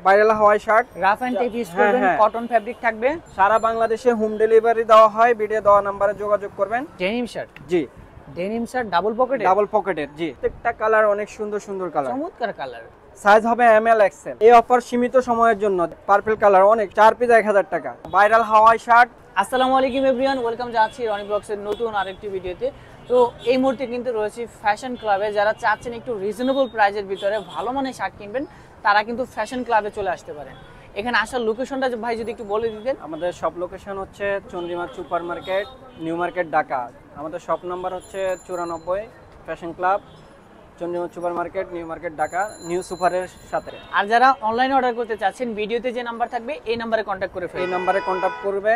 Viral Hawaii shirt, rough and tough use করবেন, cotton fabric থাকবে। সারা বাংলাদেশে হোম ডেলিভারি দেওয়া হয়, ভিডিও দেওয়া নম্বরে যোগাযোগ করবেন। ডেনিম শার্ট, জি ডেনিম শার্ট ডাবল পকেটে, ডাবল পকেটের, জি প্রত্যেকটা কালার অনেক সুন্দর সুন্দর কালার, চমৎকার কালার। সাইজ হবে এমএল এক্সেল। এই অফার সীমিত সময়ের জন্য, পার্পল কালার অনেক, 4 পিস 1000 টাকা, ভাইরাল হাওয়াই শার্ট। আসসালামু আলাইকুম এভরিওয়ান, ওয়েলকাম জানাচ্ছি রনি ব্লগসের নতুন আরেকটি ভিডিওতে। তো এই মুহূর্তে কিন্তু রয়েছে ফ্যাশন ক্লাবে। যারা চাচ্ছেন একটু রিজনেবল প্রাইজের ভিতরে ভালো মানের শার্ট কিনবেন, তারা কিন্তু ফ্যাশন ক্লাবে চলে আসতে পারেন। এখানে আসার লোকেশনটা ভাই যদি একটু বলে দিতেন। আমাদের সব লোকেশন হচ্ছে Chandrima super market, new market, Dhaka. আমাদের শপ নাম্বার হচ্ছে 94, fashion club, Chandrima super market, new market, Dhaka, new সুপারের সাথে। আর যারা অনলাইনে অর্ডার করতে চাচ্ছেন, ভিডিওতে যে নাম্বার থাকবে এই নাম্বারে কন্ট্যাক্ট করে এই নাম্বারে কন্ট্যাক্ট করবে।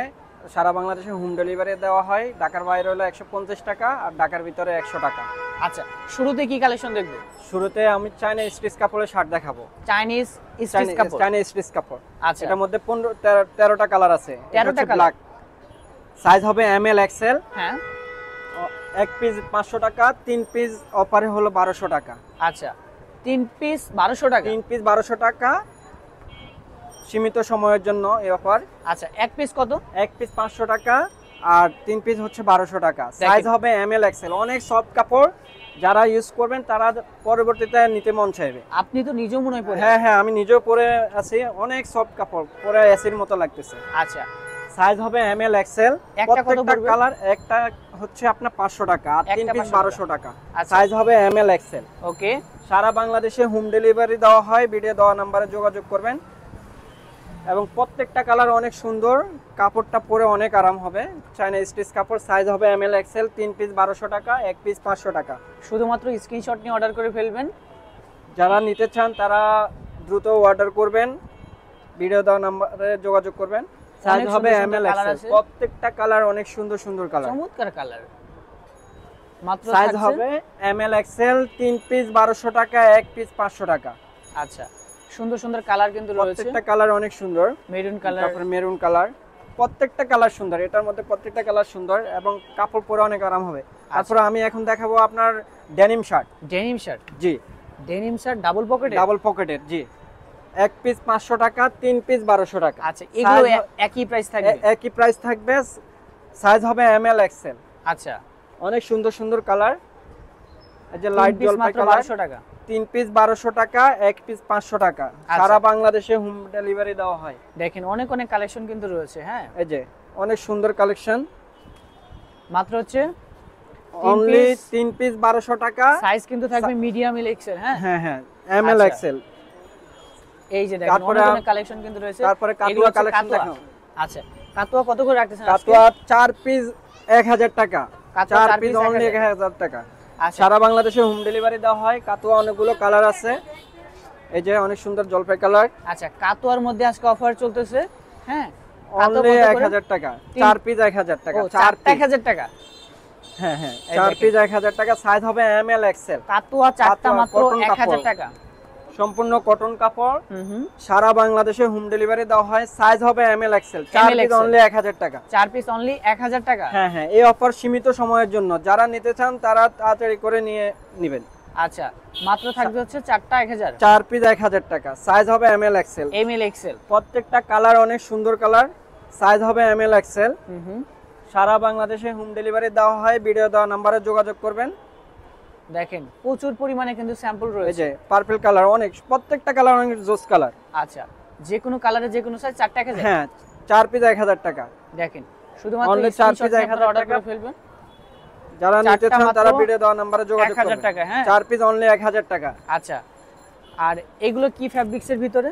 সারা বাংলাদেশে হোম ডেলিভারি দেওয়া হয়। ঢাকার বাইরে হলো 150 টাকা, আর ঢাকার ভিতরে 100 টাকা। আচ্ছা, শুরুতে কি কালেকশন দেখবো? শুরুতে আমি চাইনিজ স্টিচ কাপড়ের শার্ট দেখাবো। চাইনিজ স্টিচ কাপড়, চাইনিজ স্টিচ কাপড়। আচ্ছা, এটার মধ্যে 13টা কালার আছে। 13টা কালার। সাইজ হবে এমএল এক্সেল। হ্যাঁ, এক পিস 500 টাকা, 3 পিস অফারে হলো 1200 টাকা। আচ্ছা, 3 পিস 1200 টাকা। 3 পিস 1200 টাকা, সীমিত সময়ের জন্য এই অফার। আচ্ছা, এক পিস কত? এক পিস 500 টাকা, আর 3 পিস হচ্ছে 1200 টাকা। সাইজ হবে এমএল এক্সেল। অনেক সফট কাপড়, যারা ইউজ করবেন তারা পরবর্তীতে নিতে মন চাইবে। আপনি তো নিজেও মনে হয় পরে? হ্যাঁ হ্যাঁ, আমি নিজেও পরে আছি। অনেক সফট কাপড়, পরে এসির মতো লাগতেছে। আচ্ছা, সাইজ হবে এমএল এক্সেল। প্রত্যেকটা কালার একটা হচ্ছে আপনার 500 টাকা, আর 3 পিস 1200 টাকা। সাইজ হবে এমএল এক্সেল। ওকে, সারা বাংলাদেশে হোম ডেলিভারি দেওয়া হয়, ভিডিও দেওয়া নম্বরে যোগাযোগ করবেন। এবং প্রত্যেকটা কালার অনেক সুন্দর, কাপড়টা পরে অনেক আরাম হবে। চাইনা স্টিচ কাপড়। সাইজ হবে এমএল এক্সেল। 3 পিস 1200 টাকা, এক পিস 500 টাকা। শুধুমাত্র স্ক্রিনশট নিয়ে অর্ডার করে ফেলবেন। যারা নিতে চান তারা দ্রুত অর্ডার করবেন, ভিডিও দেওয়া নম্বরে যোগাযোগ করবেন। সাইজ হবে এমএল এক্সেল। প্রত্যেকটা কালার অনেক সুন্দর সুন্দর কালার, চমৎকার কালার। মাত্র সাইজ হবে এমএল এক্সেল। 3 পিস 1200 টাকা, এক পিস 500 টাকা। আচ্ছা, সুন্দর সুন্দর কালার কিন্তু রয়েছে। প্রত্যেকটা কালার অনেক সুন্দর। মেরুন কালার, তারপরে মেরুন কালার। প্রত্যেকটা কালার সুন্দর, এটার মধ্যে প্রত্যেকটা কালার সুন্দর এবং কাপড় পরে অনেক আরাম হবে। তারপরে আমি এখন দেখাবো আপনার ডেনিম শার্ট। ডেনিম শার্ট, জি ডেনিম শার্ট ডাবল পকেটে, ডাবল পকেটের, জি। এক পিস 500 টাকা, 3 পিস 1200 টাকা। আচ্ছা, এগুলো একই প্রাইস থাকবে? একই প্রাইস থাকবে। সাইজ হবে এমএল এক্সেল। আচ্ছা, অনেক সুন্দর সুন্দর কালার। এই যে লাইট জলপাই কালার। 1200 টাকা। 3 পিস 1200 টাকা, এক পিস 500 টাকা। সারা বাংলাদেশে হোম ডেলিভারি দেওয়া হয়। দেখেন অনেক অনেক কালেকশন কিন্তু রয়েছে। হ্যাঁ, এই যে অনেক সুন্দর কালেকশন। মাত্র হচ্ছে অনলি 3 পিস 1200 টাকা। সাইজ কিন্তু থাকবে মিডিয়াম এল এক্সেল। হ্যাঁ হ্যাঁ হ্যাঁ, এমএল এক্সেল। এই যে দেখেন অনেক অনেক কালেকশন কিন্তু রয়েছে। তারপরে কাতুয়া কালেকশন দেখো। আচ্ছা, কাতুয়া কত করে রাখতেছেন? কাতুয়া 4 পিস 1000 টাকা, 4 পিস অনলি 1000 টাকা। সারা বাংলাদেশে হোম ডেলিভারি দেওয়া হয়। কাতুয়া অনেকগুলো কালার আছে। এই যে অনেক সুন্দর জলপাই কালার। আচ্ছা, কাতুয়ার মধ্যে আজকে অফার চলতেছে। হ্যাঁ, অনলি 1000 টাকা, 4 পিস 1000 টাকা। 4 1000 টাকা। হ্যাঁ হ্যাঁ, 4 পিস 1000 টাকা। সাইজ হবে এমএল এক্সেল। কাতুয়া চারটা মাত্র 1000 টাকা। সম্পূর্ণ কটন কাপড়। সারা বাংলাদেশে হোম ডেলিভারি দেওয়া হয়। সাইজ হবে এমএল এক্সেল। 4 পিস অনলি 1000 টাকা। 4 পিস অনলি 1000 টাকা। হ্যাঁ হ্যাঁ, এই অফার সীমিত সময়ের জন্য। যারা নিতে চান তারা তাড়াতাড়ি করে নিয়ে নেবেন। আচ্ছা, মাত্র থাকবে হচ্ছে 4টা 1000। 4 পিস 1000 টাকা। সাইজ হবে এমএল এক্সেল। ML XL. প্রত্যেকটা কালার অনেক সুন্দর কালার। সাইজ হবে এমএল এক্সেল। সারা বাংলাদেশে হোম ডেলিভারি দেওয়া হয়, ভিডিও দেওয়া নম্বরে যোগাযোগ করবেন। দেখেন প্রচুর পরিমাণে কিন্তু স্যাম্পল রয়েছে। এই যে পার্পল কালার, অনেক প্রত্যেকটা কালার অনেক জোস কালার। আচ্ছা, যে কোনো কালারে যে কোনো সাইজ 4টা 1000। হ্যাঁ, 4 পিস 1000 টাকা। দেখেন শুধুমাত্র অনলি 4 পিস 1000 অর্ডার টাকা করে ফেলবেন। যারা নিতে চান তারা ভিডিও দেওয়া নম্বরে যোগাযোগ করবেন। 1000 টাকা। হ্যাঁ, 4 পিস অনলি 1000 টাকা। আচ্ছা, আর এগুলো কি ফ্যাব্রিক্সের ভিতরে?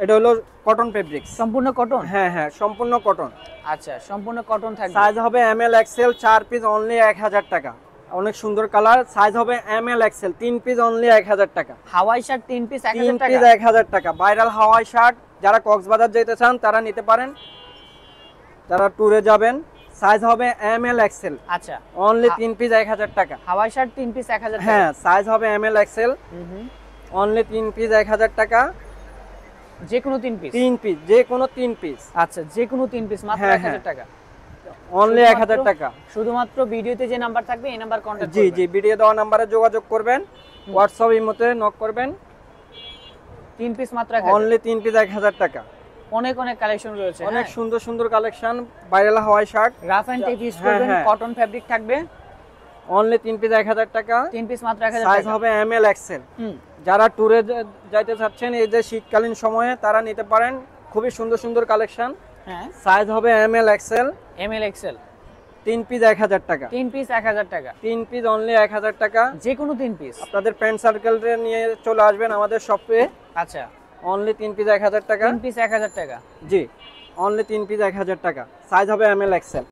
এটা হলো কটন ফেব্রিক্স। সম্পূর্ণ কটন? হ্যাঁ হ্যাঁ, সম্পূর্ণ কটন। আচ্ছা, সম্পূর্ণ কটন থাকবে। সাইজ হবে এমএল এক্সেল। 4 পিস অনলি 1000 টাকা। অনেক সুন্দর কালার। সাইজ হবে এমএল এক্সেল। 3 পিস অনলি 1000 টাকা। হাওয়াই শার্ট 3 পিস 1000 টাকা। 3 পিস 1000 টাকা। Viral Hawaii shirt. যারা কক্সবাজার যেতে চান তারা নিতে পারেন, যারা ট্যুরে যাবেন। সাইজ হবে এমএল এক্সেল। আচ্ছা, অনলি 3 পিস 1000 টাকা। হাওয়াই শার্ট 3 পিস 1000 টাকা। হ্যাঁ, সাইজ হবে এমএল এক্সেল। অনলি 3 পিস 1000 টাকা। যে কোনো 3 পিস? 3 পিস, যে কোনো 3 পিস। আচ্ছা, যে কোনো 3 পিস মাত্র 1000 টাকা। অনলি 1000 টাকা। শুধুমাত্র ভিডিওতে যে নাম্বার থাকবে এই নাম্বার কন্টাক্ট করবেন। জি জি, ভিডিও দেওয়া নম্বরে যোগাযোগ করবেন। হোয়াটসঅ্যাপ ইমোতে নক করবেন। 3 পিস মাত্র 1000 অনলি 3 পিস 1000 টাকা। অনেক অনেক কালেকশন রয়েছে, অনেক সুন্দর সুন্দর collection, viral Hawaii shirt, rough and tough use করবেন, কটন ফেব্রিক থাকবে। অনলি 3 পিস 1000 টাকা। 3 পিস মাত্র 1000 টাকা। সাইজ হবে এম এল এক্সেল। যারা ট্যুরে যাইতে চাচ্ছেন এই যে শীতকালীন সময়ে তারা নিতে পারেন, খুবই সুন্দর সুন্দর কালেকশন। হ্যাঁ, সাইজ হবে M L XL. M L XL. 3 piece 1000 টাকা। 3 পিস 1000 টাকা। 3 পিস অনলি 1000 টাকা। যে কোনো 3 পিস আপনাদের ফ্রেন্ড সার্কেল নিয়ে চলে আসবেন আমাদের শপে। আচ্ছা, অনলি 3 পিস 1000 টাকা। 3 পিস 1000 টাকা। জি, অনলি 3 পিস 1000 টাকা। সাইজ হবে এম এল এক্সেল।